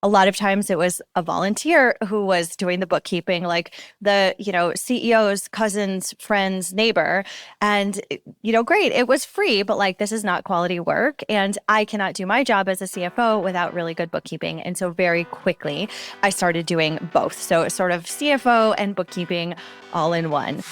A lot of times it was a volunteer who was doing the bookkeeping, like the, CEO's cousin's friend's neighbor. And, great. It was free, but like, this is not quality work. And I cannot do my job as a CFO without really good bookkeeping. And so very quickly, I started doing both. So sort of CFO and bookkeeping all in one.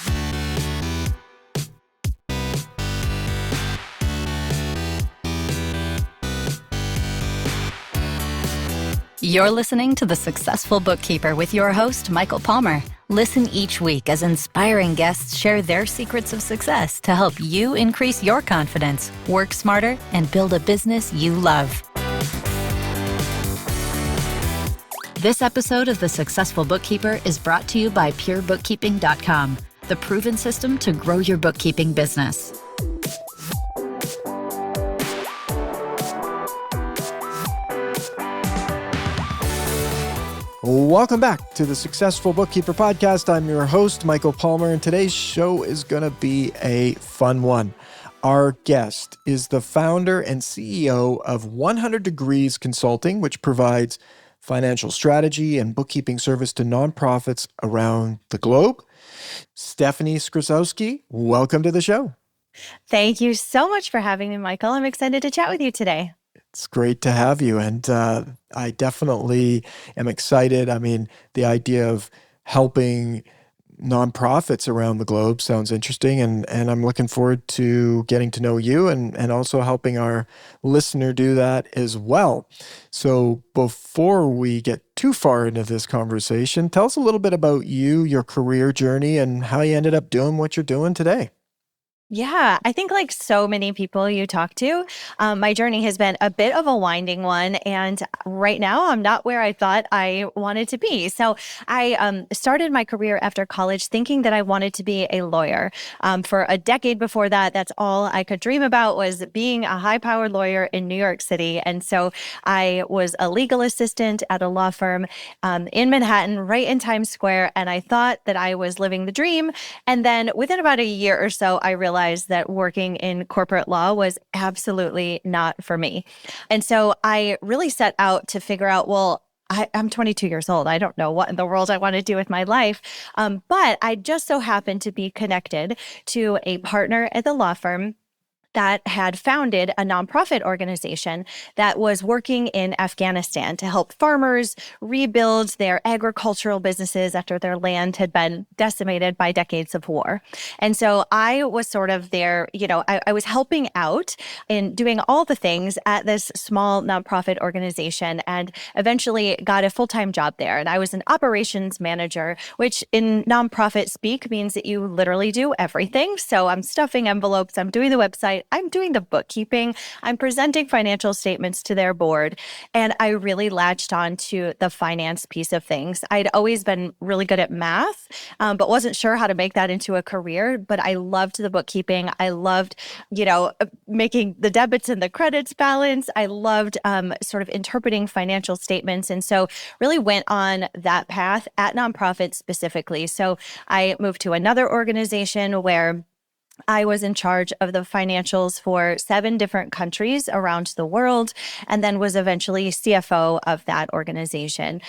You're listening to The Successful Bookkeeper with your host, Michael Palmer. Listen each week as inspiring guests share their secrets of success to help you increase your confidence, work smarter, and build a business you love. This episode of The Successful Bookkeeper is brought to you by PureBookkeeping.com, the proven system to grow your bookkeeping business. Welcome back to the Successful Bookkeeper podcast. I'm your host, Michael Palmer, and today's show is going to be a fun one. Our guest is the founder and CEO of 100 Degrees Consulting, which provides financial strategy and bookkeeping service to nonprofits around the globe. Stephanie Skryzowski, welcome to the show. Thank you so much for having me, Michael. I'm excited to chat with you today. It's great to have you. And I definitely am excited. I mean, the idea of helping nonprofits around the globe sounds interesting. And I'm looking forward to getting to know you and also helping our listener do that as well. So before we get too far into this conversation, tell us a little bit about you, your career journey, and how you ended up doing what you're doing today. Yeah, I think like so many people you talk to, my journey has been a bit of a winding one. And right now I'm not where I thought I wanted to be. So I started my career after college thinking that I wanted to be a lawyer. For a decade before that, that's all I could dream about was being a high-powered lawyer in New York City. And so I was a legal assistant at a law firm in Manhattan, right in Times Square. And I thought that I was living the dream. And then within about a year or so, I realized that working in corporate law was absolutely not for me. And so I really set out to figure out, well, I'm 22 years old. I don't know what in the world I want to do with my life. But I just so happened to be connected to a partner at the law firm that had founded a nonprofit organization that was working in Afghanistan to help farmers rebuild their agricultural businesses after their land had been decimated by decades of war. And so I was sort of there, I was helping out in doing all the things at this small nonprofit organization and eventually got a full-time job there. And I was an operations manager, which in nonprofit speak means that you literally do everything. So I'm stuffing envelopes, I'm doing the website, I'm doing the bookkeeping, I'm presenting financial statements to their board, and I really latched on to the finance piece of things. I'd always been really good at math, but wasn't sure how to make that into a career, but I loved the bookkeeping. I loved, making the debits and the credits balance. I loved sort of interpreting financial statements, and so really went on that path at nonprofits specifically. So I moved to another organization where I was in charge of the financials for 7 different countries around the world, and then was eventually CFO of that organization.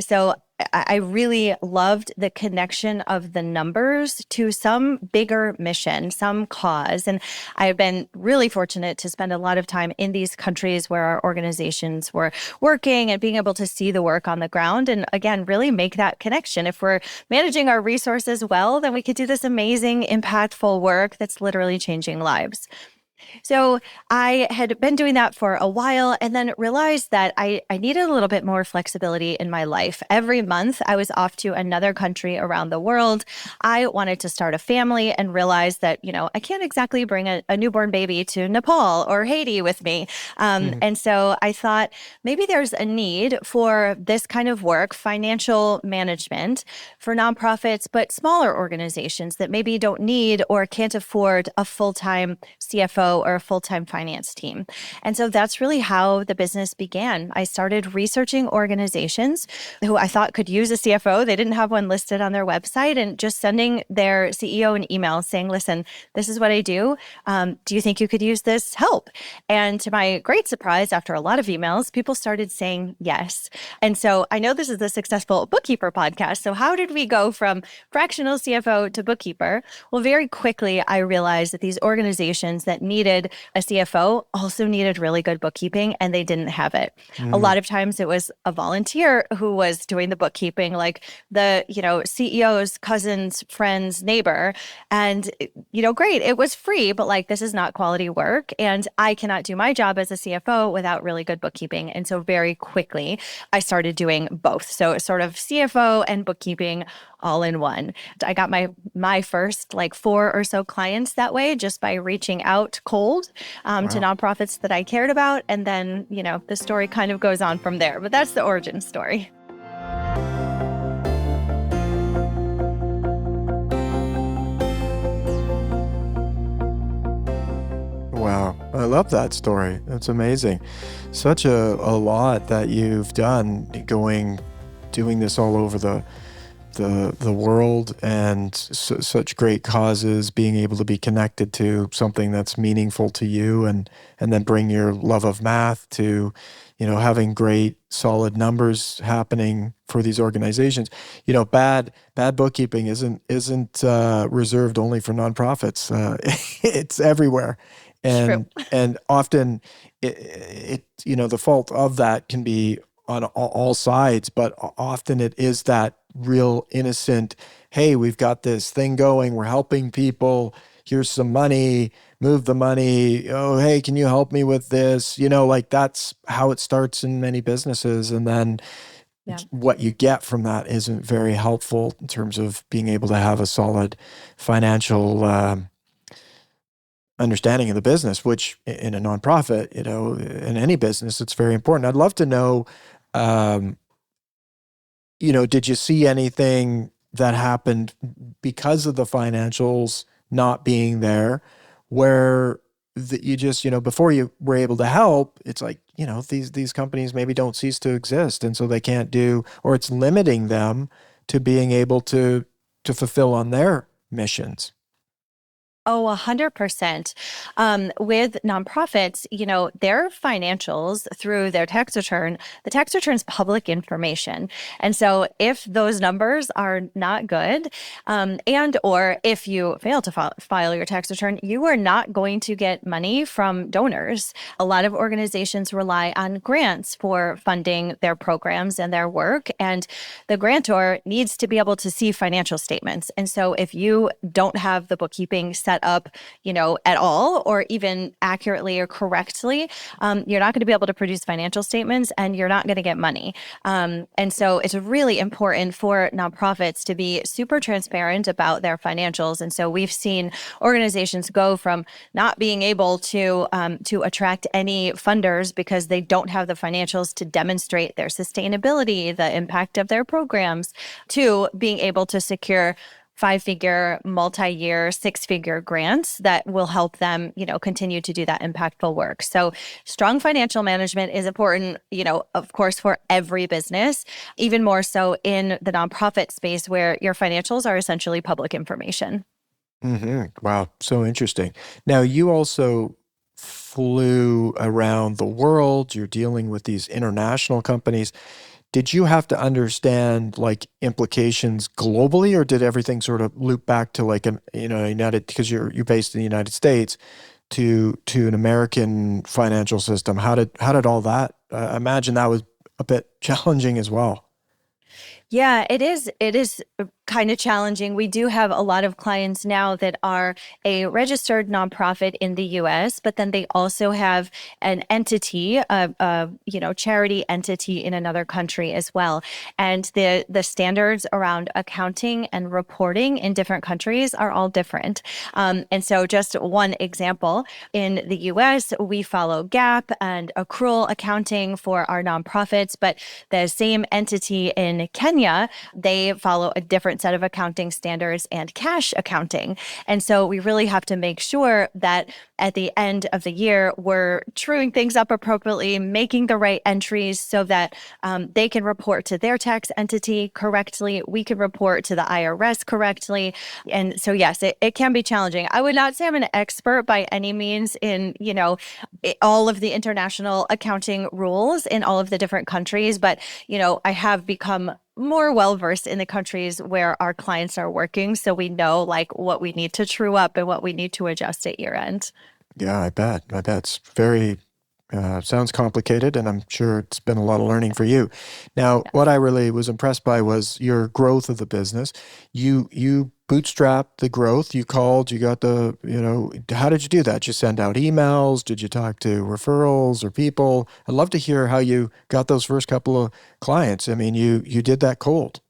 So I really loved the connection of the numbers to some bigger mission, some cause. And I've been really fortunate to spend a lot of time in these countries where our organizations were working and being able to see the work on the ground. And again, really make that connection. If we're managing our resources well, then we could do this amazing, impactful work that's literally changing lives. So I had been doing that for a while and then realized that I needed a little bit more flexibility in my life. Every month I was off to another country around the world. I wanted to start a family and realized that, I can't exactly bring a newborn baby to Nepal or Haiti with me. And so I thought maybe there's a need for this kind of work, financial management for nonprofits, but smaller organizations that maybe don't need or can't afford a full-time CFO CFO or a full-time finance team. And so that's really how the business began. I started researching organizations who I thought could use a CFO. They didn't have one listed on their website, and just sending their CEO an email saying, listen, this is what I do. Do you think you could use this help? And to my great surprise, after a lot of emails, people started saying yes. And so I know this is the Successful Bookkeeper podcast. So how did we go from fractional CFO to bookkeeper? Well, very quickly, I realized that these organizations that needed a CFO also needed really good bookkeeping, and they didn't have it. A lot of times it was a volunteer who was doing the bookkeeping, like the, CEO's cousin's friend's neighbor. And, great, it was free, but like, this is not quality work. And I cannot do my job as a CFO without really good bookkeeping. And so very quickly, I started doing both. So sort of CFO and bookkeeping all in one. I got my first like 4 or so clients that way, just by reaching out cold to nonprofits that I cared about. And then, the story kind of goes on from there. But that's the origin story. Wow. I love that story. That's amazing. Such a lot that you've done doing this all over the world, and such great causes, being able to be connected to something that's meaningful to you, and then bring your love of math to, having great solid numbers happening for these organizations. Bad bookkeeping isn't reserved only for nonprofits. It's everywhere. And often it the fault of that can be on all sides, but often it is that real innocent, hey, we've got this thing going, we're helping people, here's some money, move the money, oh, hey, can you help me with this? Like that's how it starts in many businesses. And then what you get from that isn't very helpful in terms of being able to have a solid financial understanding of the business, which in a nonprofit, in any business, it's very important. I'd love to know, did you see anything that happened because of the financials not being there, where you just, before you were able to help, it's like, these companies maybe don't cease to exist, and so they can't do, or it's limiting them to being able to fulfill on their missions. Oh, 100%. With nonprofits, their financials through their tax return, the tax return is public information. And so if those numbers are not good, or if you fail to file your tax return, you are not going to get money from donors. A lot of organizations rely on grants for funding their programs and their work, and the grantor needs to be able to see financial statements. And so if you don't have the bookkeeping set up, at all, or even accurately or correctly, you're not going to be able to produce financial statements, and you're not going to get money. And so it's really important for nonprofits to be super transparent about their financials. And so we've seen organizations go from not being able to attract any funders because they don't have the financials to demonstrate their sustainability, the impact of their programs, to being able to secure 5-figure, multi-year, 6-figure grants that will help them, continue to do that impactful work. So strong financial management is important, of course, for every business, even more so in the nonprofit space where your financials are essentially public information. Mm-hmm. Wow. So interesting. Now, you also flew around the world. You're dealing with these international companies. Did you have to understand like implications globally, or did everything sort of loop back to like United, because you're based in the United States, to an American financial system? How did all that? I imagine that was a bit challenging as well. Yeah, it is. It is kind of challenging. We do have a lot of clients now that are a registered nonprofit in the U.S., but then they also have an entity, charity entity in another country as well. And the standards around accounting and reporting in different countries are all different. And so just one example, in the U.S., we follow GAAP and accrual accounting for our nonprofits, but the same entity in Kenya, they follow a different different set of accounting standards and cash accounting. And so we really have to make sure that at the end of the year, we're truing things up appropriately, making the right entries so that they can report to their tax entity correctly. We can report to the IRS correctly. And so, yes, it can be challenging. I would not say I'm an expert by any means in, all of the international accounting rules in all of the different countries, but, I have become more well-versed in the countries where our clients are working. So we know like what we need to true up and what we need to adjust at year end. Yeah, I bet. It's very, sounds complicated, and I'm sure it's been a lot of learning for you. Now, what I really was impressed by was your growth of the business. You bootstrapped the growth. You called, you got how did you do that? Did you send out emails? Did you talk to referrals or people? I'd love to hear how you got those first couple of clients. I mean, you did that cold.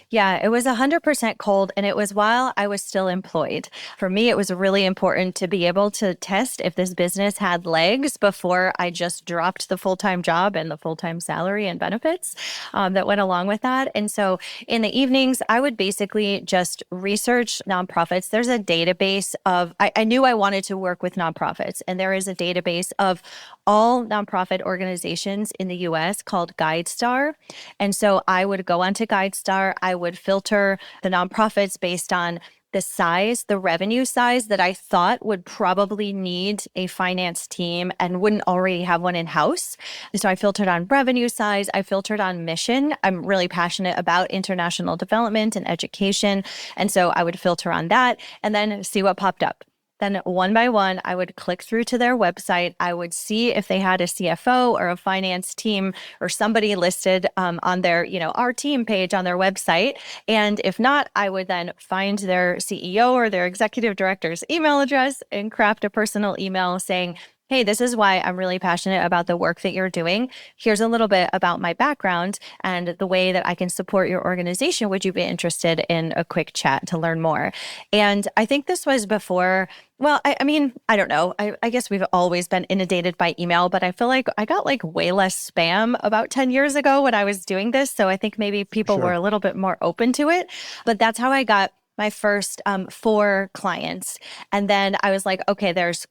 Yeah, it was 100% cold, and it was while I was still employed. For me, it was really important to be able to test if this business had legs before I just dropped the full-time job and the full-time salary and benefits that went along with that. And so in the evenings, I would basically just research nonprofits. There's a database of, I knew I wanted to work with nonprofits, and there is a database of all nonprofit organizations in the US called GuideStar. And so I would go onto GuideStar. I would filter the nonprofits based on the size, the revenue size that I thought would probably need a finance team and wouldn't already have one in-house. So I filtered on revenue size. I filtered on mission. I'm really passionate about international development and education. And so I would filter on that and then see what popped up. Then one by one, I would click through to their website. I would see if they had a CFO or a finance team or somebody listed on their, our team page on their website. And if not, I would then find their CEO or their executive director's email address and craft a personal email saying, hey, this is why I'm really passionate about the work that you're doing. Here's a little bit about my background and the way that I can support your organization. Would you be interested in a quick chat to learn more? And I think this was before, well, I mean, I don't know. I guess we've always been inundated by email, but I feel like I got like way less spam about 10 years ago when I was doing this. So I think maybe people were a little bit more open to it. But that's how I got my first 4 clients. And then I was like, okay, there's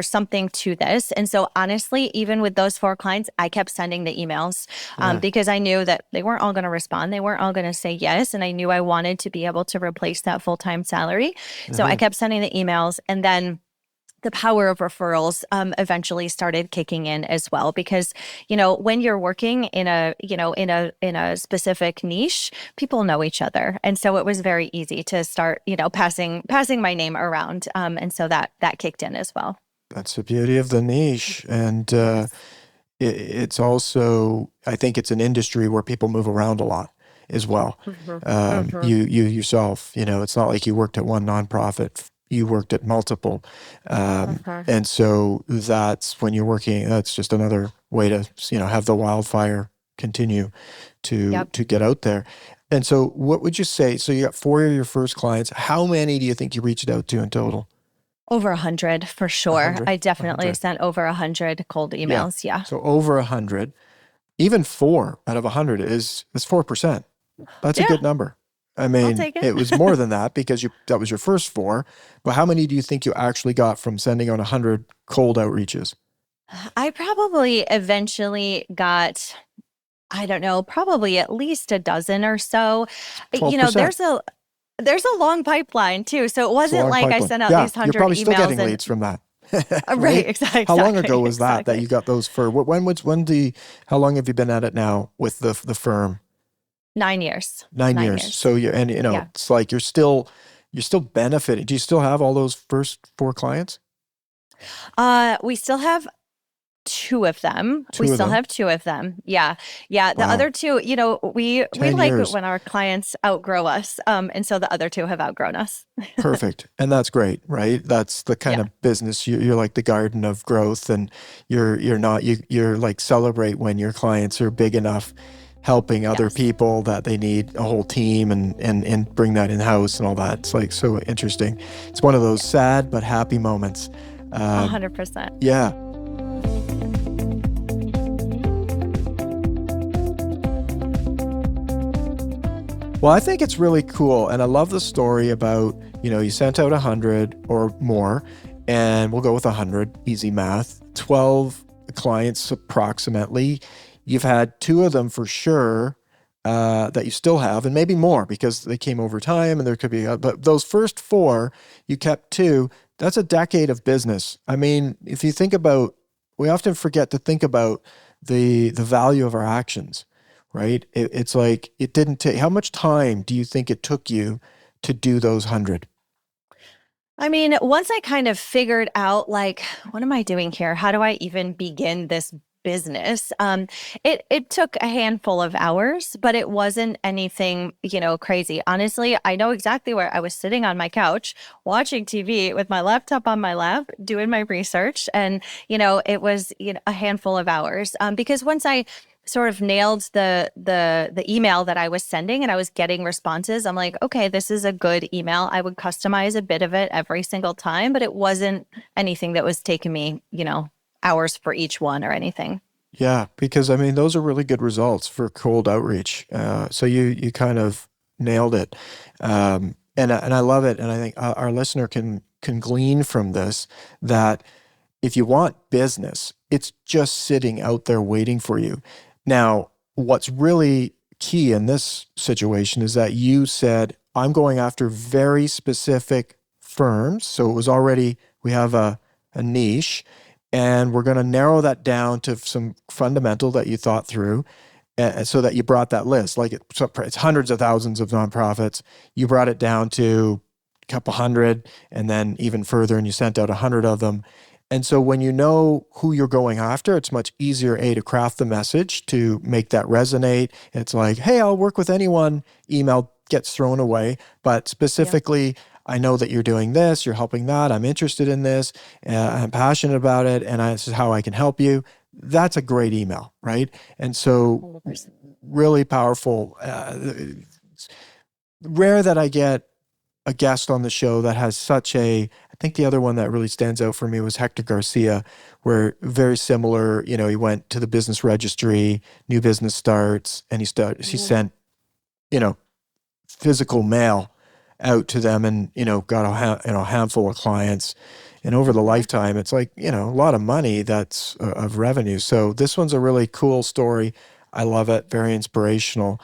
something to this. And so honestly, even with those 4 clients, I kept sending the emails because I knew that they weren't all going to respond. They weren't all going to say yes. And I knew I wanted to be able to replace that full-time salary. So I kept sending the emails. And then the power of referrals eventually started kicking in as well, because, when you're working in a specific niche, people know each other. And so it was very easy to start, passing my name around. And so that kicked in as well. That's the beauty of the niche. And it's also, I think it's an industry where people move around a lot as well. You yourself, it's not like you worked at one nonprofit. You worked at multiple. And so that's when you're working, that's just another way to, have the wildfire continue to get out there. And so what would you say? So you got 4 of your first clients. How many do you think you reached out to in total? Over 100 for sure. 100? I definitely sent over 100 cold emails. Yeah. So over 100, even 4 out of 100 is 4%. That's a good number. I mean, it was more than that because that was your first 4. But how many do you think you actually got from sending out 100 cold outreaches? I probably eventually got, I don't know, probably at least a dozen or so. 12%. There's a long pipeline too. So it wasn't like I sent out these 100 emails. You're probably still getting leads from that. Right, exactly. How long ago was that you got those for? How long have you been at it now with the firm? 9 years. 9 years. So it's like you're still benefiting. Do you still have all those first 4 clients? We still have 2 of them. Have 2 of them. Yeah. Yeah. The other 2, we like it when our clients outgrow us. And so the other 2 have outgrown us. Perfect. And that's great, right? That's the kind of business. You're like the garden of growth, and you're like celebrate when your clients are big enough, helping other people that they need a whole team and bring that in-house and all that. It's like so interesting. It's one of those sad but happy moments. 100%. Yeah. Well, I think it's really cool. And I love the story about, you sent out 100 or more, and we'll go with 100, easy math, 12 clients approximately. You've had two of them for sure that you still have, and maybe more because they came over time and there could be, but those first four, you kept two. That's a decade of business. I mean, if you think about, we often forget to think about the value of our actions, right? It's like it didn't take. How much time do you think it took you to do those 100? I mean, once I kind of figured out, like, what am I doing here? How do I even begin this business? It took a handful of hours, but it wasn't anything, crazy. Honestly, I know exactly where I was sitting on my couch watching TV with my laptop on my lap, doing my research, and it was a handful of hours. Because once I sort of nailed the email that I was sending and I was getting responses, I'm like, okay, this is a good email. I would customize a bit of it every single time, but it wasn't anything that was taking me, hours for each one or anything. Yeah, because I mean, those are really good results for cold outreach. So you kind of nailed it, and I love it. And I think our listener can glean from this that if you want business, it's just sitting out there waiting for you. Now, what's really key in this situation is that you said, I'm going after very specific firms. So it was already, we have a niche, and we're going to narrow that down to some fundamental that you thought through. So that you brought that list, like it's hundreds of thousands of nonprofits. You brought it down to a couple hundred, and then even further, and you sent out 100 of them. And so when you know who you're going after, it's much easier, to craft the message to make that resonate. It's like, hey, I'll work with anyone. Email gets thrown away. But specifically, I know that you're doing this, you're helping that, I'm interested in this, I'm passionate about it, and this is how I can help you. That's a great email, right? And so 100%. really powerful. Rare that I get a guest on the show that has such I think the other one that really stands out for me was Hector Garcia, where very similar, he went to the business registry, new business starts, and he sent, physical mail out to them, and, got a handful of clients. And over the lifetime, it's like, a lot of money that's of revenue. So this one's a really cool story. I love it. Very inspirational.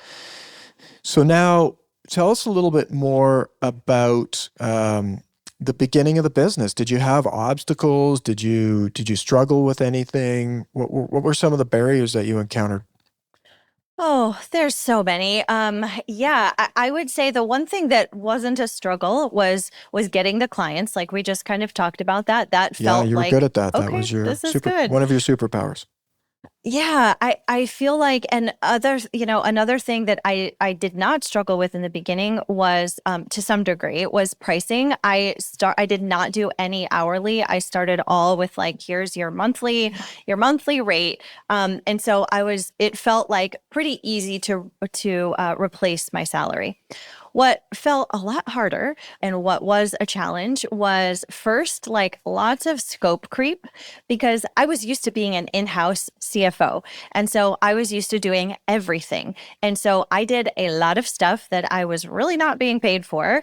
So now tell us a little bit more about the beginning of the business. Did you have obstacles? Did you struggle with anything? What were some of the barriers that you encountered? Oh, there's so many. Yeah, I would say the one thing that wasn't a struggle was getting the clients. Like we just kind of talked about that. That Yeah, felt you were good like, at that. That okay, was your this is good. one of your superpowers. Yeah, I feel like, and others, another thing that I did not struggle with in the beginning was, to some degree, was pricing. I did not do any hourly. I started all with like, here's your monthly rate. And so it felt like pretty easy to replace my salary. What felt a lot harder and what was a challenge was first, like lots of scope creep because I was used to being an in-house CFO. And so I was used to doing everything. And so I did a lot of stuff that I was really not being paid for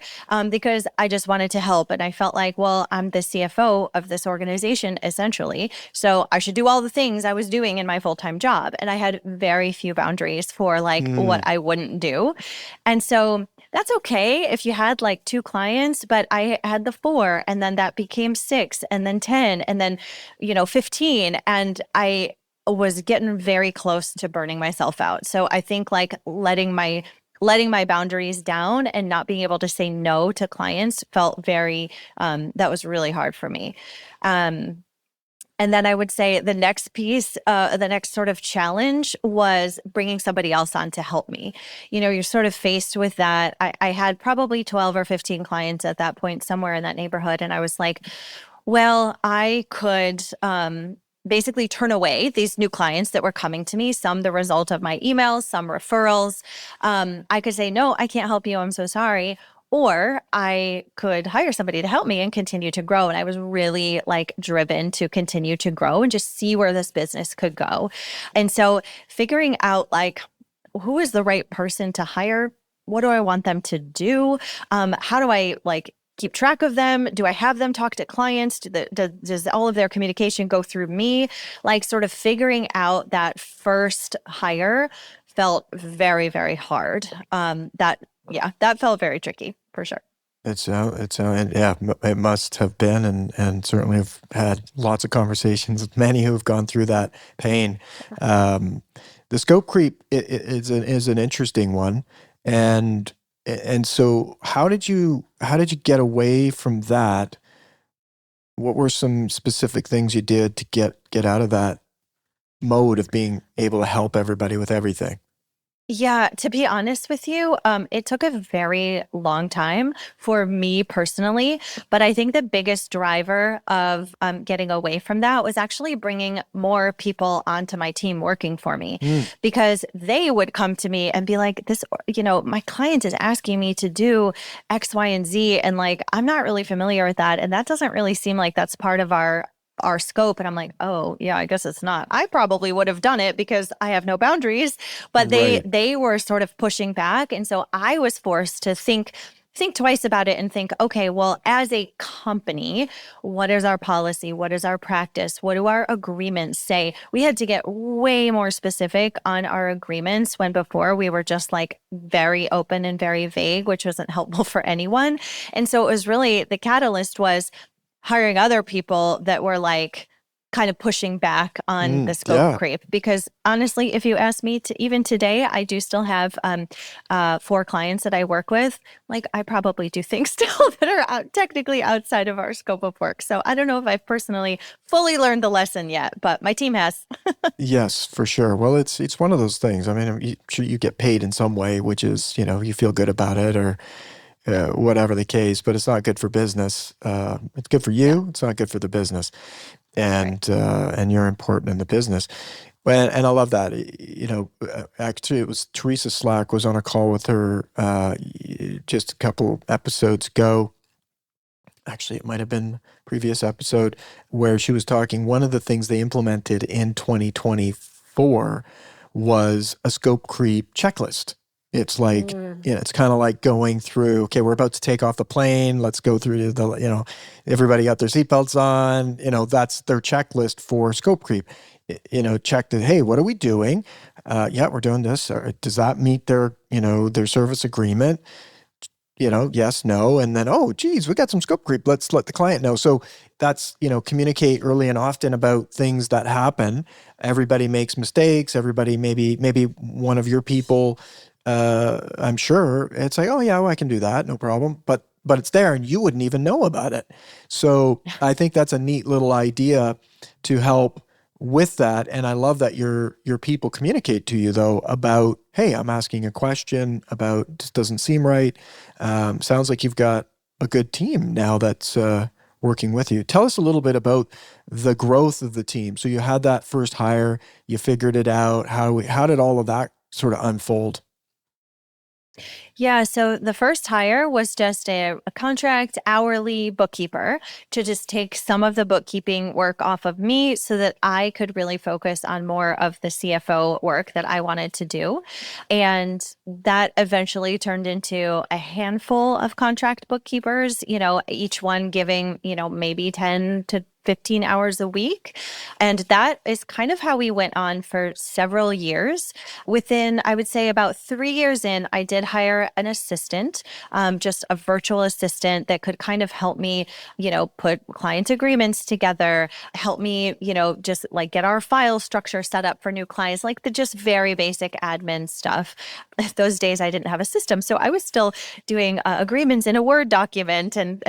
because I just wanted to help. And I felt like, well, I'm the CFO of this organization, essentially. So I should do all the things I was doing in my full-time job. And I had very few boundaries for like what Mm, I wouldn't do. And so that's okay if you had like two clients, but I had the four, and then that became six, and then 10, and then, 15. And I was getting very close to burning myself out. So I think like letting my boundaries down and not being able to say no to clients felt that was really hard for me. Um, and then I would say the next piece, the next sort of challenge was bringing somebody else on to help me. You're sort of faced with that. I had probably 12 or 15 clients at that point, somewhere in that neighborhood. And I was like, well, I could basically turn away these new clients that were coming to me, some the result of my emails, some referrals. I could say, no, I can't help you. I'm so sorry. Or I could hire somebody to help me and continue to grow. And I was really like driven to continue to grow and just see where this business could go. And so figuring out like who is the right person to hire what do I want them to do? How do I like keep track of them? Do I have them talk to clients? Does all of their communication go through me? Like sort of figuring out that first hire felt very, very hard. That felt very tricky for sure. And yeah, it must have been, and certainly have had lots of conversations with many who have gone through that pain. Um, the scope creep is an interesting one, and so how did you get away from that? What were some specific things you did to get out of that mode of being able to help everybody with everything? Yeah, to be honest with you, it took a very long time for me personally. But I think the biggest driver of getting away from that was actually bringing more people onto my team working for me Mm, because they would come to me and be like, my client is asking me to do X, Y, and Z. And like, I'm not really familiar with that. And that doesn't really seem like that's part of our scope. And I'm like, oh yeah, I guess it's not. I probably would have done it because I have no boundaries, but they right. they were sort of pushing back. And so I was forced to think twice about it and think, okay, well, as a company, what is our policy? What is our practice? What do our agreements say? We had to get way more specific on our agreements when before we were just like very open and very vague, which wasn't helpful for anyone. And so it was really the catalyst was hiring other people that were like kind of pushing back on the Mm, scope yeah. creep. Because honestly, if you ask me to even today, I do still have 4 clients that I work with. Like I probably do things still that are technically outside of our scope of work. So I don't know if I've personally fully learned the lesson yet, but my team has. Yes, for sure. Well, it's one of those things. I mean, sure you get paid in some way, which is, you feel good about it or whatever the case, but it's not good for business. It's good for Yeah, you. It's not good for the business, right. and you're important in the business. Well, and I love that. Actually, it was Teresa Slack was on a call with her just a couple episodes ago. Actually, it might have been previous episode where she was talking. One of the things they implemented in 2024 was a scope creep checklist. It's like, Mm. it's kind of like going through, okay, we're about to take off the plane. Let's go through everybody got their seatbelts on. That's their checklist for scope creep. Check that, hey, what are we doing? Yeah, we're doing this. Does that meet their service agreement? Yes, no, and then, oh, geez, we got some scope creep. Let's let the client know. So that's, communicate early and often about things that happen. Everybody makes mistakes. Everybody, maybe one of your people, I'm sure it's like, oh yeah, well, I can do that, no problem. But it's there, and you wouldn't even know about it. So I think that's a neat little idea to help with that. And I love that your people communicate to you though about, hey, I'm asking a question about this doesn't seem right. Sounds like you've got a good team now that's working with you. Tell us a little bit about the growth of the team. So you had that first hire, you figured it out. How did all of that sort of unfold? Yeah, so the first hire was just a contract hourly bookkeeper to just take some of the bookkeeping work off of me so that I could really focus on more of the CFO work that I wanted to do. And that eventually turned into a handful of contract bookkeepers, each one giving, maybe 10 to 15 hours a week. And that is kind of how we went on for several years. Within, I would say, about 3 years in, I did hire an assistant, just a virtual assistant that could kind of help me, put client agreements together, help me, just like get our file structure set up for new clients, like the just very basic admin stuff. Those days I didn't have a system. So I was still doing agreements in a Word document and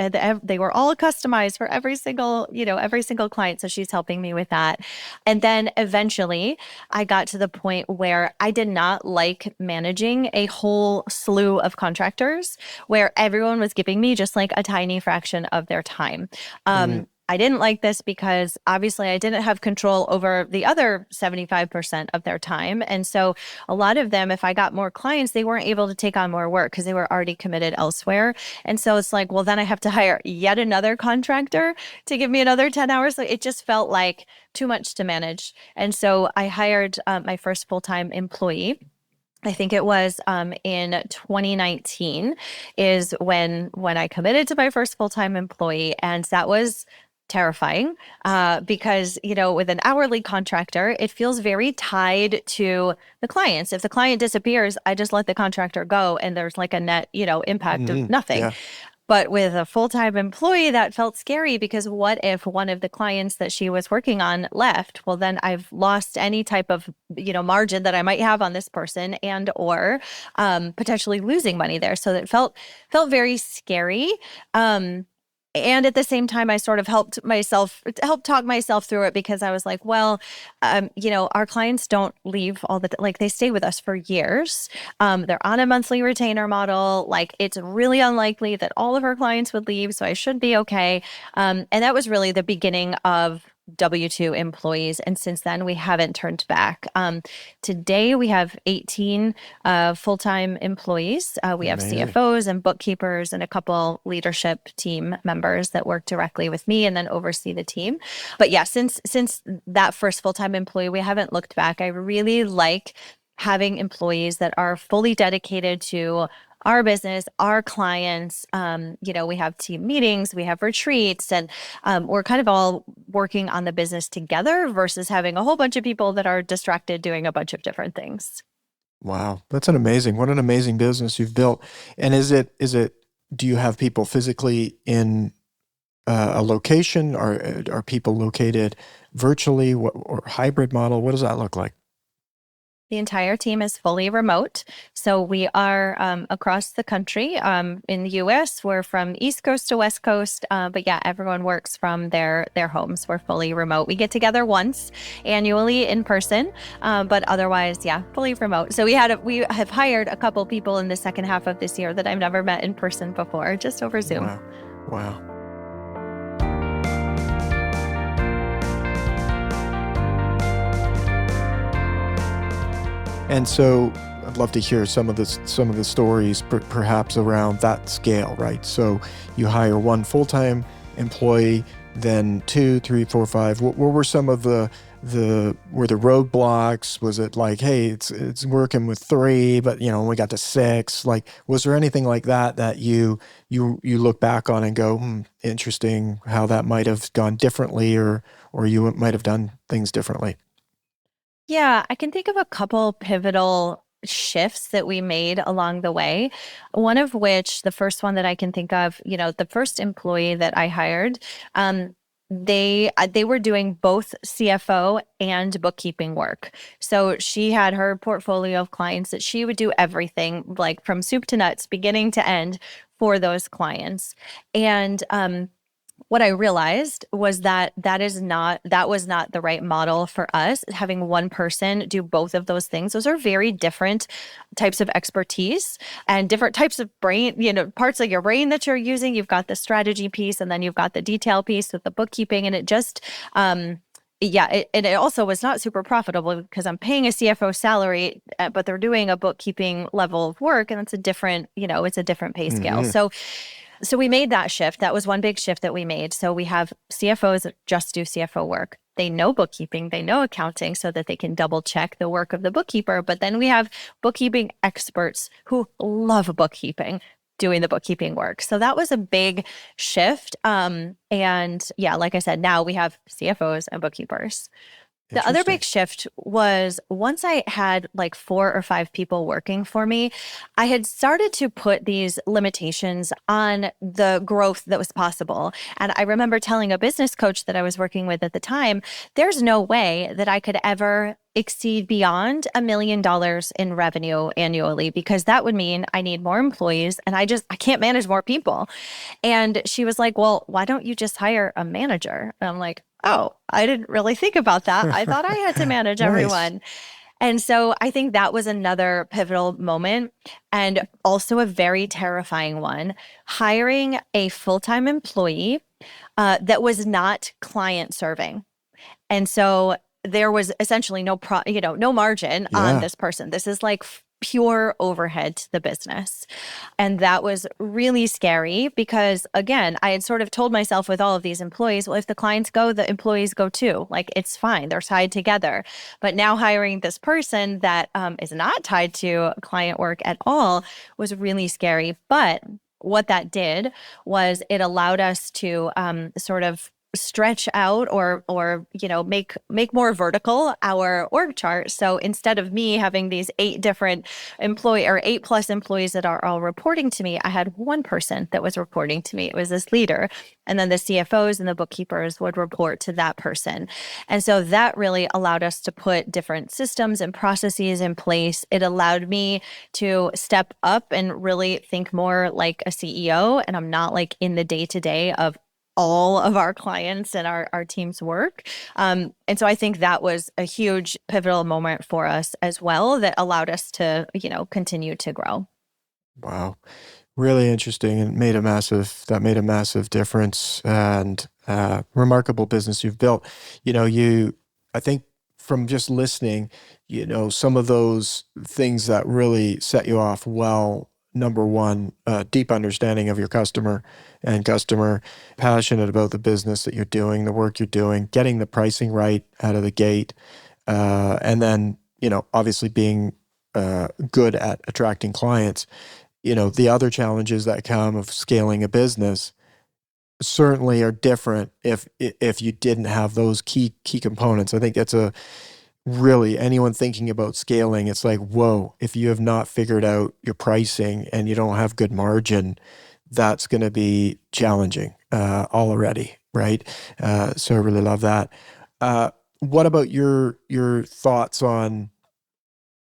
they were all customized for every single client. So she's helping me with that. And then eventually I got to the point where I did not like managing a whole slew of contractors where everyone was giving me just like a tiny fraction of their time. Mm, I didn't like this because obviously I didn't have control over the other 75% of their time. And so a lot of them, if I got more clients, they weren't able to take on more work because they were already committed elsewhere. And so it's like, well, then I have to hire yet another contractor to give me another 10 hours. So it just felt like too much to manage. And so I hired my first full-time employee. I think it was in 2019 is when I committed to my first full-time employee, and that was terrifying because with an hourly contractor, it feels very tied to the clients. If the client disappears, I just let the contractor go, and there's like a net impact of nothing. Yeah. But with a full-time employee, that felt scary because what if one of the clients that she was working on left? Well, then I've lost any type of, margin that I might have on this person and or potentially losing money there. So that felt very scary. And at the same time, I sort of helped talk myself through it because I was like, well, our clients don't leave like they stay with us for years. They're on a monthly retainer model. Like it's really unlikely that all of our clients would leave. So I should be okay. And that was really the beginning of W-2 employees. And since then, we haven't turned back. Today, we have 18 full-time employees. We have Amazing. CFOs and bookkeepers and a couple leadership team members that work directly with me and then oversee the team. But yeah, since that first full-time employee, we haven't looked back. I really like having employees that are fully dedicated to our business, our clients. We have team meetings, we have retreats, and we're kind of all working on the business together versus having a whole bunch of people that are distracted doing a bunch of different things. Wow. What an amazing business you've built. And do you have people physically in a location, or are people located virtually, or hybrid model? What does that look like? The entire team is fully remote. So we are across the country. In the US, we're from East Coast to West Coast. But yeah, everyone works from their homes. We're fully remote. We get together once annually in person, but otherwise, yeah, fully remote. So we have hired a couple people in the second half of this year that I've never met in person before, just over Zoom. Wow. Wow. And so I'd love to hear some of the stories perhaps around that scale, right? So you hire one full-time employee, then 2, 3, 4, 5. What were some of were the roadblocks? Was it like, hey, it's working with 3, but we got to 6? Like, was there anything like that you look back on and go, interesting how that might have gone differently, or you might have done things differently? Yeah, I can think of a couple pivotal shifts that we made along the way. One of which, the first one that I can think of, the first employee that I hired, they were doing both CFO and bookkeeping work. So she had her portfolio of clients that she would do everything like from soup to nuts, beginning to end for those clients. And what I realized was that was not the right model for us. Having one person do both of those things, those are very different types of expertise and different types of brain, parts of your brain that you're using. You've got the strategy piece, and then you've got the detail piece with the bookkeeping, and it just, it also was not super profitable because I'm paying a CFO salary, but they're doing a bookkeeping level of work, and it's a different, it's a different pay scale. So we made that shift. That was one big shift that we made. So we have CFOs that just do CFO work. They know bookkeeping, they know accounting so that they can double check the work of the bookkeeper. But then we have bookkeeping experts who love bookkeeping doing the bookkeeping work. So that was a big shift. And yeah, like I said, now we have CFOs and bookkeepers. The other big shift was once I had like 4 or 5 people working for me, I had started to put these limitations on the growth that was possible. And I remember telling a business coach that I was working with at the time, there's no way that I could ever exceed beyond $1 million in revenue annually, because that would mean I need more employees and I can't manage more people. And she was like, well, why don't you just hire a manager? And I'm like, oh, I didn't really think about that. I thought I had to manage Nice. everyone. And so I think that was another pivotal moment, and also a very terrifying one, hiring a full-time employee that was not client serving. And so there was essentially no margin on Yeah. this person. This is like pure overhead to the business. And that was really scary because, again, I had sort of told myself with all of these employees, well, if the clients go, the employees go too. Like, it's fine. They're tied together. But now hiring this person that is not tied to client work at all was really scary. But what that did was it allowed us to sort of stretch out or make more vertical our org chart. So instead of me having these 8+ employees that are all reporting to me, I had one person that was reporting to me. It was this leader, and then the CFOs and the bookkeepers would report to that person. And so that really allowed us to put different systems and processes in place. It allowed me to step up and really think more like a CEO, and I'm not like in the day-to-day of all of our clients and our team's work. And so I think that was a huge pivotal moment for us as well that allowed us to, continue to grow. Wow. Really interesting, and made a massive difference, and remarkable business you've built. I think from just listening, some of those things that really set you off well. Number one, deep understanding of your customer and customer, passionate about the business that you're doing, the work you're doing, getting the pricing right out of the gate, and then obviously being good at attracting clients. The other challenges that come of scaling a business certainly are different if you didn't have those key components. I think that's anyone thinking about scaling, it's like, whoa, if you have not figured out your pricing and you don't have good margin, that's going to be challenging already, right? So I really love that. What about your thoughts on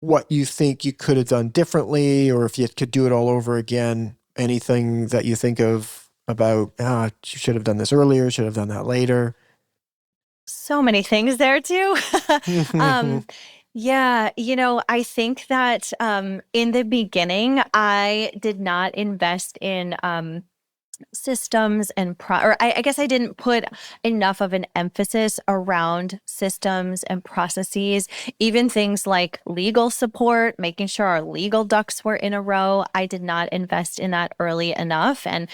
what you think you could have done differently, or if you could do it all over again? Anything that you think of about, you should have done this earlier, should have done that later? So many things there too. um, yeah, I think that in the beginning, I did not invest in systems and or I guess I didn't put enough of an emphasis around systems and processes, even things like legal support, making sure our legal ducks were in a row. I did not invest in that early enough. And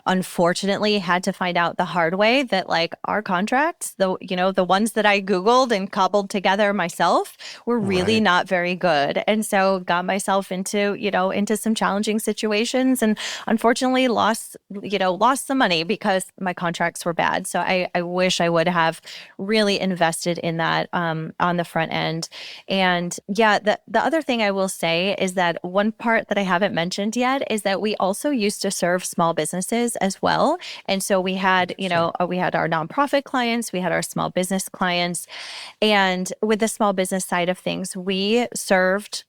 unfortunately had to find out the hard way that like our contracts, the ones that I Googled and cobbled together myself were really Right. not very good. And so got myself into some challenging situations and unfortunately lost some money because my contracts were bad. So I wish I would have really invested in that on the front end. And yeah, the other thing I will say is that one part that I haven't mentioned yet is that we also used to serve small businesses as well. And so we had our nonprofit clients, we had our small business clients. And with the small business side of things, we served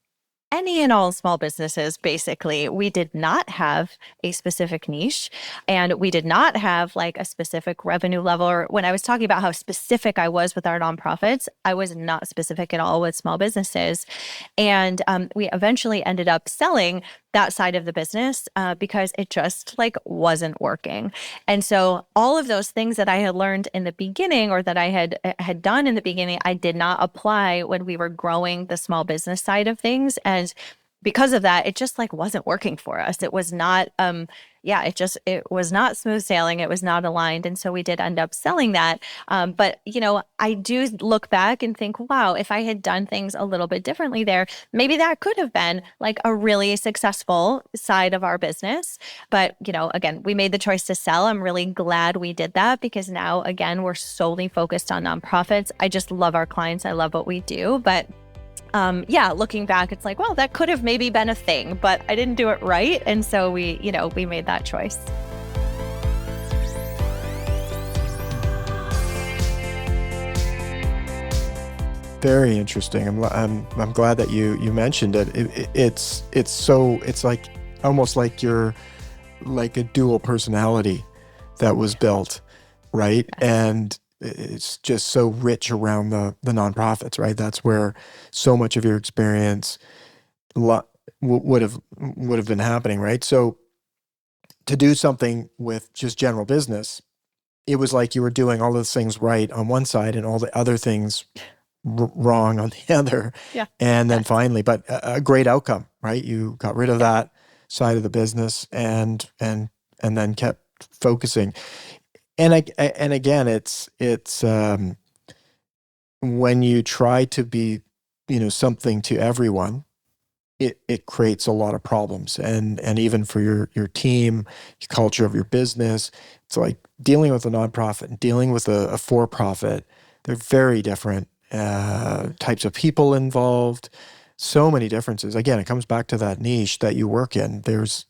any and all small businesses, basically. We did not have a specific niche and we did not have like a specific revenue level. Or when I was talking about how specific I was with our nonprofits, I was not specific at all with small businesses. And we eventually ended up selling that side of the business because it just like wasn't working. And so all of those things that I had learned in the beginning or that I had done in the beginning, I did not apply when we were growing the small business side of things. And because of that, it just like wasn't working for us. It was not, it was not smooth sailing. It was not aligned. And so we did end up selling that. But, I do look back and think, wow, if I had done things a little bit differently there, maybe that could have been like a really successful side of our business. But, again, we made the choice to sell. I'm really glad we did that because now, again, we're solely focused on nonprofits. I just love our clients. I love what we do. But looking back, it's like, well, that could have maybe been a thing, but I didn't do it right. And so we made that choice. Very interesting. I'm glad that you mentioned it. It's like almost like you're like a dual personality that was built, right? Yes. And it's just so rich around the nonprofits, right? That's where so much of your experience would have been happening, right? So to do something with just general business, it was like you were doing all those things right on one side and all the other things wrong on the other. Yeah. And then Yes. finally, but a great outcome, right? You got rid of Yeah. that side of the business and then kept focusing. And again, it's when you try to be, something to everyone, it creates a lot of problems. And even for your team, your culture of your business, it's like dealing with a nonprofit and dealing with a for-profit. They're very different types of people involved. So many differences. Again, it comes back to that niche that you work in. There's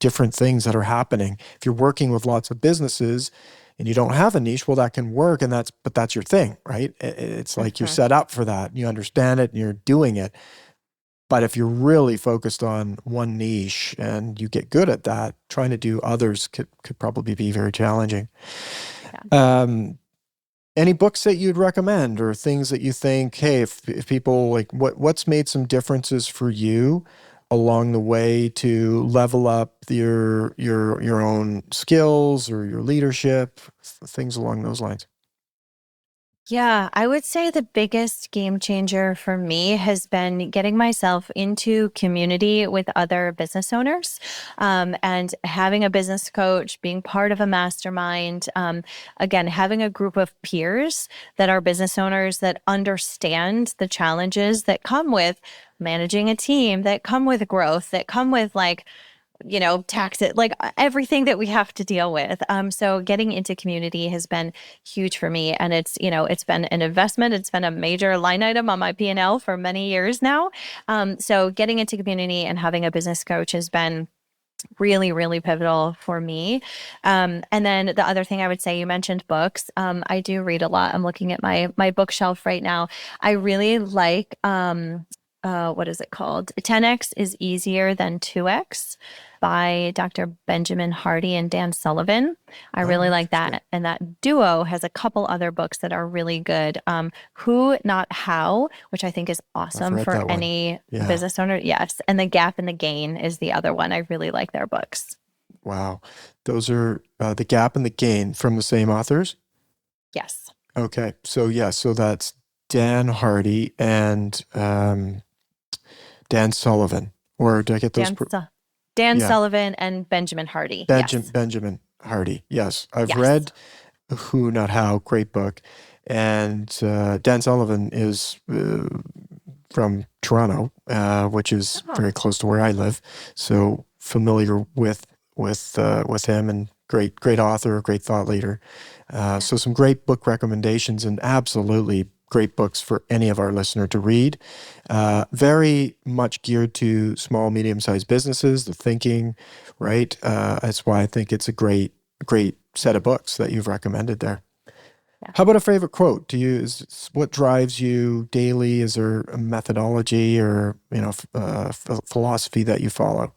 different things that are happening. If you're working with lots of businesses and you don't have a niche, well, that can work, and that's your thing, right? It's like you're Mhm. set up for that. You understand it and you're doing it. But if you're really focused on one niche and you get good at that, trying to do others could probably be very challenging. Yeah. Um, any books that you'd recommend, or things that you think, hey, if people like, what's made some differences for you along the way to level up your own skills or your leadership, things along those lines? Yeah, I would say the biggest game changer for me has been getting myself into community with other business owners, and having a business coach, being part of a mastermind. Again, having a group of peers that are business owners that understand the challenges that come with managing a team, that come with growth, that come with like tax it, like everything that we have to deal with. So getting into community has been huge for me. And it's been an investment. It's been a major line item on my P&L for many years now. So getting into community and having a business coach has been really, really pivotal for me. And then the other thing I would say, you mentioned books. I do read a lot. I'm looking at my bookshelf right now. I really like what is it called? 10x is easier than 2x by Dr. Benjamin Hardy and Dan Sullivan. I Oh, really like interesting. that. And that duo has a couple other books that are really good. Who, Not How, which I think is I've awesome read for that one. any Yeah. business owner. Yes. And The Gap and the Gain is the other one. I really like their books. Wow. Those are The Gap and the Gain from the same authors? Yes. Okay. So yeah, so that's Dan Hardy and Dan Sullivan. Or did I get those? Dan Yeah. Sullivan and Benjamin Hardy. Yes. Benjamin Hardy. Yes. I've Yes. read Who Not How, great book. And Dan Sullivan is from Toronto, which is Oh, very close to where I live. So familiar with him, and great author, great thought leader. yeah. So some great book recommendations, and absolutely great books for any of our listener to read. Very much geared to small, medium-sized businesses, the thinking, right? That's why I think it's a great set of books that you've recommended there. Yeah. How about a favorite quote? What drives you daily? Is there a methodology or philosophy that you follow?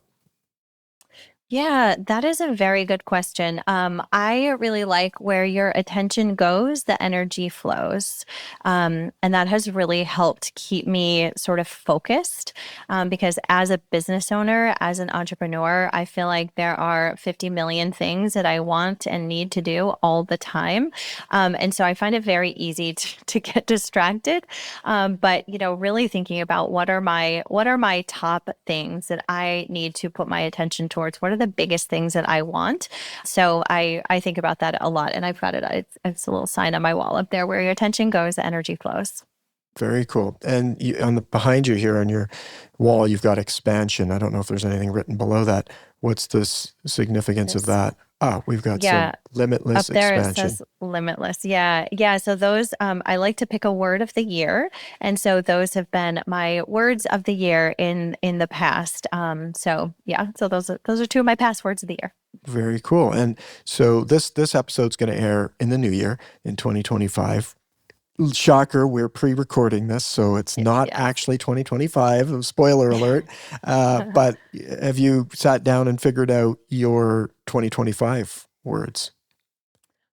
Yeah, that is a very good question. I really like where your attention goes, the energy flows. And that has really helped keep me sort of focused. Because as a business owner, as an entrepreneur, I feel like there are 50 million things that I want and need to do all the time. And so I find it very easy to get distracted. But really thinking about what are my top things that I need to put my attention towards? What are the biggest things that I want? So I think about that a lot, and I've got it. It's a little sign on my wall up there: where your attention goes, the energy flows. Very cool. And behind you here on your wall, you've got expansion. I don't know if there's anything written below that. What's the significance of This, that? Ah, we've got yeah, some limitless up there it expansion. says limitless. Yeah. Yeah. So those, I like to pick a word of the year. And so those have been my words of the year in the past. So yeah, so those are two of my past words of the year. Very cool. And so this episode's going to air in the new year in 2025. Shocker, we're pre-recording this, so it's not Yes. actually 2025. Spoiler alert. But have you sat down and figured out your 2025 words?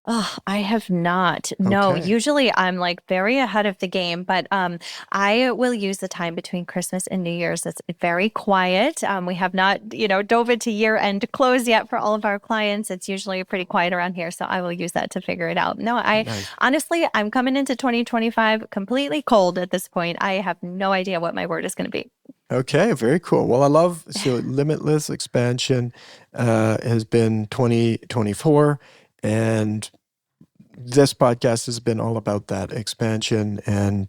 Oh, I have not. No, Okay. usually I'm like very ahead of the game, but I will use the time between Christmas and New Year's. It's very quiet. We have not, dove into year-end close yet for all of our clients. It's usually pretty quiet around here, so I will use that to figure it out. No, I Nice. honestly, I'm coming into 2025 completely cold at this point. I have no idea what my word is going to be. Okay, very cool. Well, I love so limitless expansion has been 2024, and this podcast has been all about that expansion and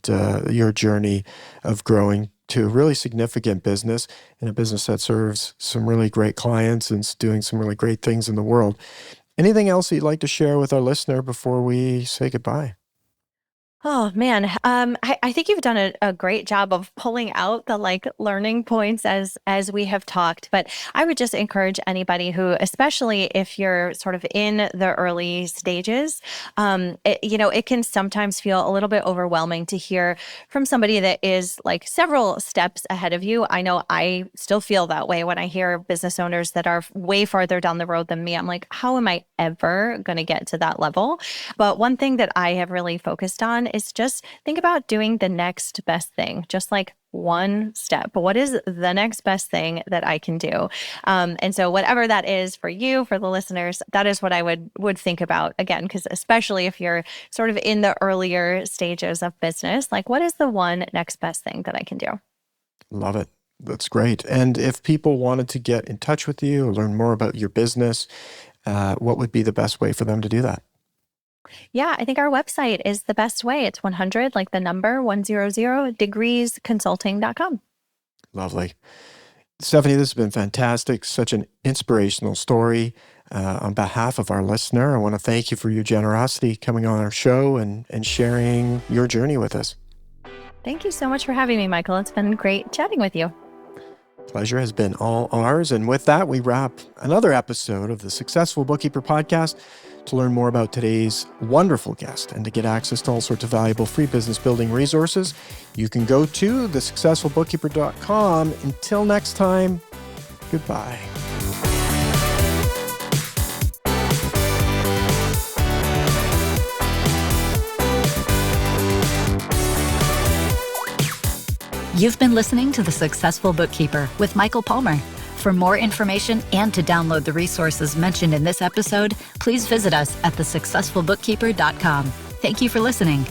your journey of growing to a really significant business and a business that serves some really great clients and is doing some really great things in the world. Anything else you'd like to share with our listener before we say goodbye? Oh man, I think you've done a great job of pulling out the like learning points as we have talked. But I would just encourage anybody who, especially if you're sort of in the early stages, it can sometimes feel a little bit overwhelming to hear from somebody that is like several steps ahead of you. I know I still feel that way when I hear business owners that are way farther down the road than me. I'm like, how am I ever going to get to that level? But one thing that I have really focused on is just think about doing the next best thing, just like one step. What is the next best thing that I can do? And so whatever that is for you, for the listeners, that is what I would think about again, because especially if you're sort of in the earlier stages of business, like what is the one next best thing that I can do? Love it. That's great. And if people wanted to get in touch with you or learn more about your business, what would be the best way for them to do that? Yeah, I think our website is the best way. It's 100, like the number 100 degreesconsulting.com. Lovely. Stephanie, this has been fantastic. Such an inspirational story. On behalf of our listener, I want to thank you for your generosity coming on our show and sharing your journey with us. Thank you so much for having me, Michael. It's been great chatting with you. Pleasure has been all ours. And with that, we wrap another episode of the Successful Bookkeeper podcast. To learn more about today's wonderful guest and to get access to all sorts of valuable free business building resources, you can go to thesuccessfulbookkeeper.com. Until next time, goodbye. You've been listening to The Successful Bookkeeper with Michael Palmer. For more information and to download the resources mentioned in this episode, please visit us at thesuccessfulbookkeeper.com. Thank you for listening.